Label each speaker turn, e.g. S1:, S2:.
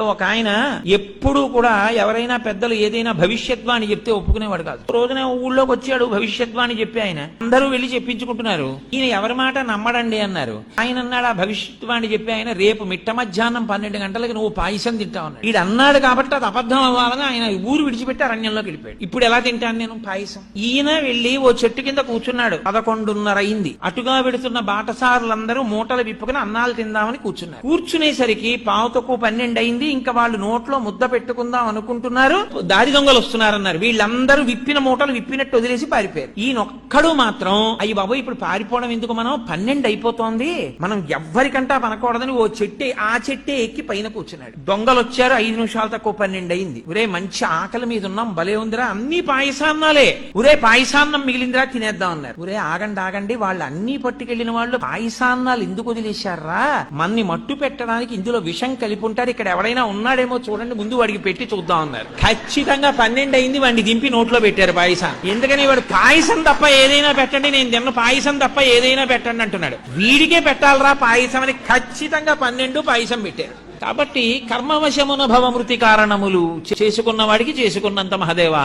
S1: ఒక ఆయన ఎప్పుడూ కూడా ఎవరైనా పెద్దలు ఏదైనా భవిష్యద్వాణి చెప్తే ఒప్పుకునేవాడు కాదు. రోజున ఊళ్ళోకి వచ్చాడు, భవిష్యద్వాణి చెప్పి ఆయన అందరూ వెళ్లి చెప్పించుకుంటున్నారు. ఈయన ఎవరి మాట నమ్మడండి అన్నారు. ఆయన అన్నాడు, ఆ భవిష్యద్వాణి చెప్పి ఆయన, రేపు మిట్ట మధ్యాహ్నం 12 గంటలకి నువ్వు పాయసం తింటావు అన్నాడు. ఈడు అన్నాడు కాబట్టి అది అబద్ధం అవ్వాలని ఆయన ఊరు విడిచిపెట్టి అరణ్యంలోకి వెళ్ళిపోయాడు. ఇప్పుడు ఎలా తింటాను నేను పాయసం? ఈయన వెళ్లి ఓ చెట్టు కింద కూర్చున్నాడు. 11:30 అయింది. అటుగా వెడుతున్న బాటసారులందరూ మూటలు విప్పుకుని అన్నాలు తిందామని కూర్చున్నారు. కూర్చునేసరికి 11:12 అయింది. ఇంకా వాళ్ళు నోట్లో ముద్ద పెట్టుకుందాం అనుకుంటున్నారు. దారి దొంగలు వస్తున్నారన్నారు. వీళ్ళందరూ విప్పిన మూటలు విప్పినట్టు వదిలేసి పారిపోయారు. ఈయనొక్కడు మాత్రం, అయ్యి బాబు ఇప్పుడు పారిపోవడం ఎందుకు, మనం 12 అయిపోతోంది, మనం ఎవ్వరికంటా పనకూడదని ఓ చెట్టే, ఆ చెట్టే ఎక్కి పైన కూర్చున్నాడు. దొంగలు వచ్చారు. 5 నిమిషాలు తక్కువ 12 అయింది. ఒరే మంచి ఆకలి మీద ఉన్నాం, భలే ఉందిరా, అన్ని పాయసాన్నాలే, ఒరే పాయసాన్నం మిగిలిందిరా తినేద్దాం అన్నారు. ఒరే ఆగండి ఆగండి, వాళ్ళు అన్ని పట్టుకెళ్లిన వాళ్ళు పాయసాన్నాలు ఎందుకు వదిలేశారా? మన్ని మట్టు పెట్టడానికి ఇందులో విషం కలిపి ఉంటారు, ఇక్కడ ఎవరైనా ఉన్నాడేమో చూడండి, ముందు వాడికి పెట్టి చూద్దాం అన్నారు. ఖచ్చితంగా 12 అయింది. వాడిని దింపి నోట్లో పెట్టారు పాయసం. ఎందుకని వాడు పాయసం తప్ప ఏదైనా పెట్టండి, నేను తిన్న పాయసం తప్ప ఏదైనా పెట్టండి అంటున్నాడు. వీడికే పెట్టాలరా పాయసం అని ఖచ్చితంగా 12 పాయసం పెట్టారు. కాబట్టి కర్మవశమున భవమృతి కారణములు చేసుకున్న వాడికి చేసుకున్నంత మహదేవా.